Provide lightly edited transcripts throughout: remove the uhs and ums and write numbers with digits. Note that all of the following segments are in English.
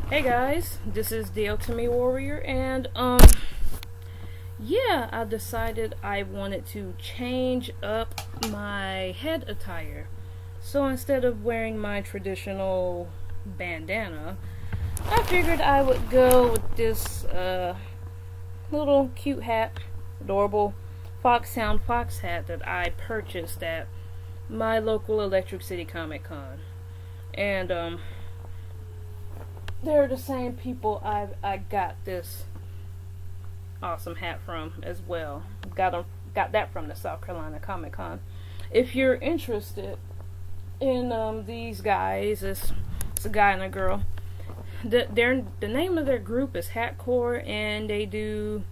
Hey guys, this is the Ultimate Warrior, and yeah, I decided I wanted to change up my head attire. So instead of wearing my traditional bandana, I figured I would go with this little cute hat, adorable fox hat that I purchased at my local Electric City Comic Con. And they're the same people I got this awesome hat from as well. Got that from the South Carolina Comic Con. If you're interested in these guys, it's a guy and a girl. The name of their group is Hatcore, and they do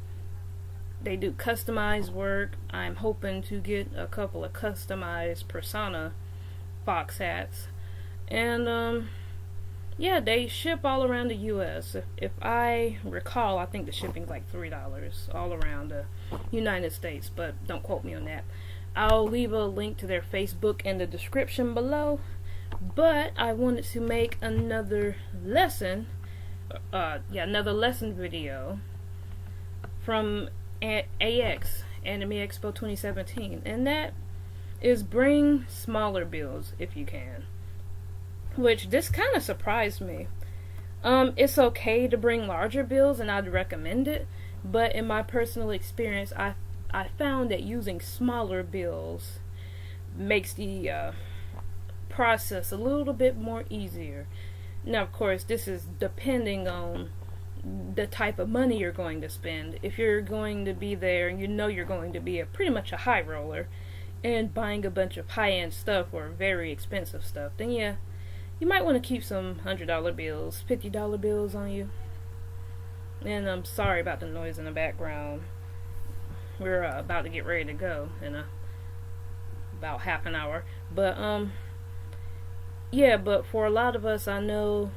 customized work. I'm hoping to get a couple of customized Persona Fox hats, and yeah, they ship all around the U.S. If I recall, I think the shipping's like $3 all around the United States, but don't quote me on that. I'll leave a link to their Facebook in the description below. But I wanted to make another lesson, another lesson video from AX Anime Expo 2017, and that is bring smaller builds if you can. Which this kind of surprised me. It's okay to bring larger bills, and I'd recommend it. But in my personal experience, I found that using smaller bills makes the process a little bit more easier. Now, of course, this is depending on the type of money you're going to spend. If you're going to be there and you know you're going to be pretty much a high roller and buying a bunch of high-end stuff or very expensive stuff, then yeah, you might want to keep some $100 bills, $50 bills on you. And I'm sorry about the noise in the background. We're about to get ready to go in about half an hour. But yeah, but for a lot of us, I know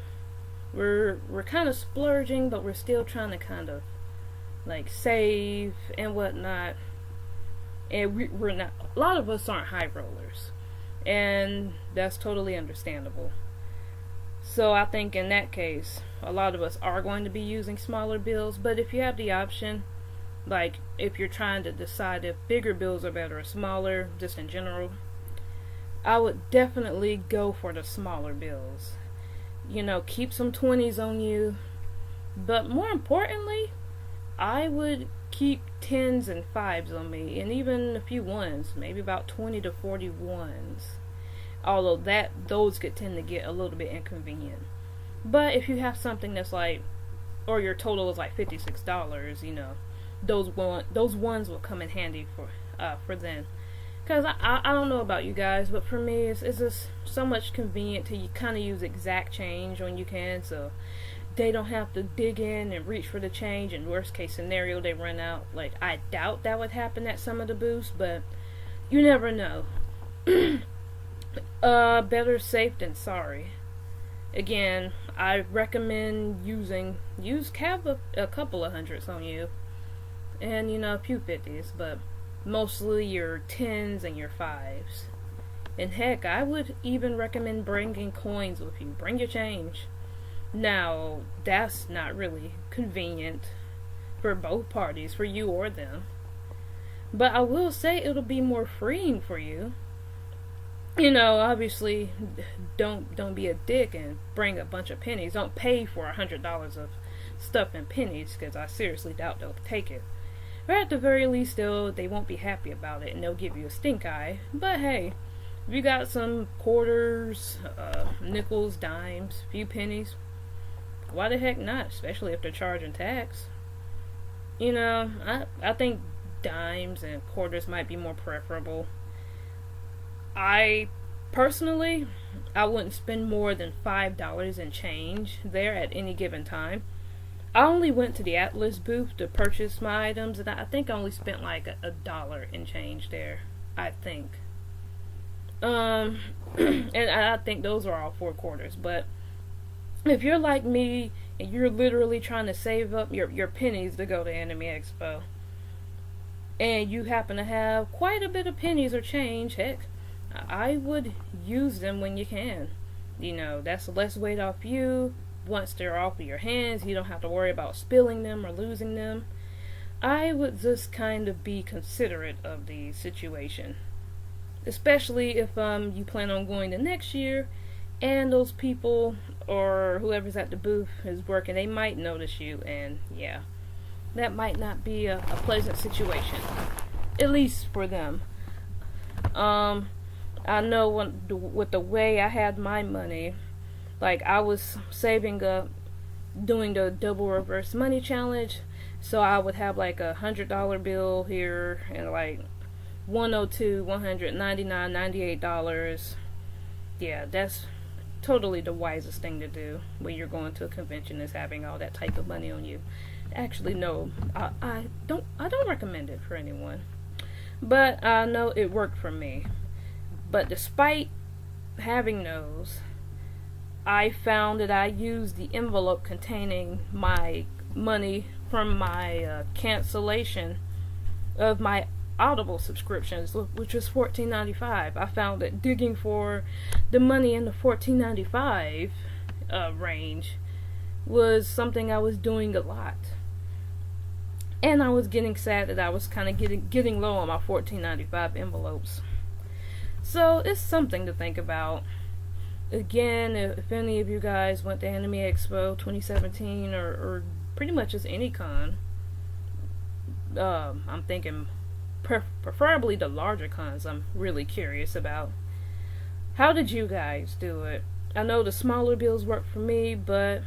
we're kind of splurging, but we're still trying to kind of like save and whatnot. And we're not. A lot of us aren't high rollers, and that's totally understandable. So I think in that case, a lot of us are going to be using smaller bills. But if you have the option, like if you're trying to decide if bigger bills are better or smaller, just in general, I would definitely go for the smaller bills. You know, keep some 20s on you. But more importantly, I would keep 10s and 5s on me, and even a few 1s, maybe about 20 to 40 ones. Although those could tend to get a little bit inconvenient. But if you have something that's like, or your total is like $56, you know, those ones will come in handy for then. Because I don't know about you guys, but for me, it's just so much convenient to kind of use exact change when you can, so they don't have to dig in and reach for the change. In worst case scenario, they run out. Like, I doubt that would happen at some of the booths, but you never know. Better safe than sorry. Again, I recommend have a couple of hundreds on you, and you know, a few 50s, but mostly your 10s and your 5s. And heck, I would even recommend bringing coins with you. Bring your change. Now, that's not really convenient for both parties, for you or them. But I will say it'll be more freeing for you. You know, obviously, don't be a dick and bring a bunch of pennies. Don't pay for $100 of stuff in pennies, because I seriously doubt they'll take it. Or at the very least, they won't be happy about it, and they'll give you a stink eye. But hey, if you got some quarters, nickels, dimes, few pennies, why the heck not? Especially if they're charging tax. You know, I think dimes and quarters might be more preferable. I personally, I wouldn't spend more than $5 in change there at any given time. I only went to the Atlas booth to purchase my items, and I think I only spent like a dollar in change there, I think. And I think those are all 4 quarters. But if you're like me and you're literally trying to save up your pennies to go to Anime Expo, and you happen to have quite a bit of pennies or change, heck, I would use them when you can. You know, that's less weight off you, once they're off of your hands, you don't have to worry about spilling them or losing them. I would just kind of be considerate of the situation, especially if you plan on going the next year, and those people or whoever's at the booth is working, they might notice you, and yeah, that might not be a pleasant situation, at least for them. I know with the way I had my money, like I was saving up, doing the double reverse money challenge, so I would have like $100 bill here and like 102, 199, $98. Yeah, that's totally the wisest thing to do when you're going to a convention, is having all that type of money on you. Actually, no, I don't recommend it for anyone, but I know it worked for me. But despite having those, I found that I used the envelope containing my money from my cancellation of my Audible subscriptions, which was $14.95. I found that digging for the money in the $14.95 range was something I was doing a lot, and I was getting sad that I was kind of getting low on my $14.95 envelopes. So it's something to think about. Again, if any of you guys went to Anime Expo 2017 or pretty much just any con, I'm thinking preferably the larger cons, I'm really curious about. How did you guys do it? I know the smaller bills work for me, but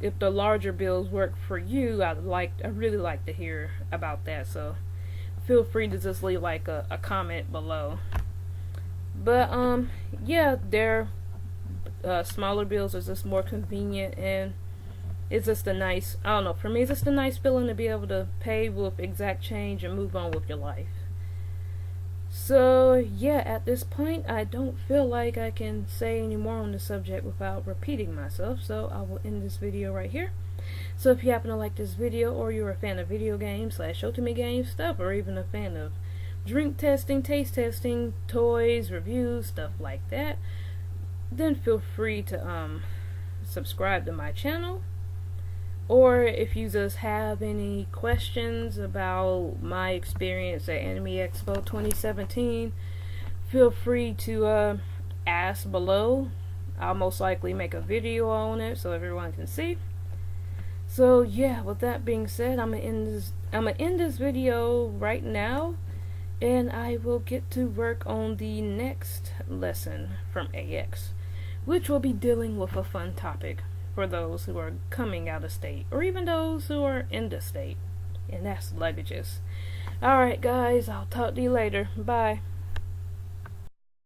if the larger bills work for you, I'd really like to hear about that. So feel free to just leave like a comment below. But yeah, their smaller bills are just more convenient, and it's just a nice, I don't know, for me it's just a nice feeling to be able to pay with exact change and move on with your life. So yeah, at this point I don't feel like I can say any more on the subject without repeating myself, so I will end this video right here. So if you happen to like this video, or you're a fan of video games / show to me game stuff, or even a fan of drink testing, taste testing, toys, reviews, stuff like that, then feel free to subscribe to my channel. Or if you just have any questions about my experience at Anime Expo 2017, feel free to ask below. I'll most likely make a video on it so everyone can see. So yeah, with that being said, I'm gonna end this video right now, and I will get to work on the next lesson from AX, which will be dealing with a fun topic for those who are coming out of state, or even those who are in the state, and that's luggages. Alright guys, I'll talk to you later. Bye.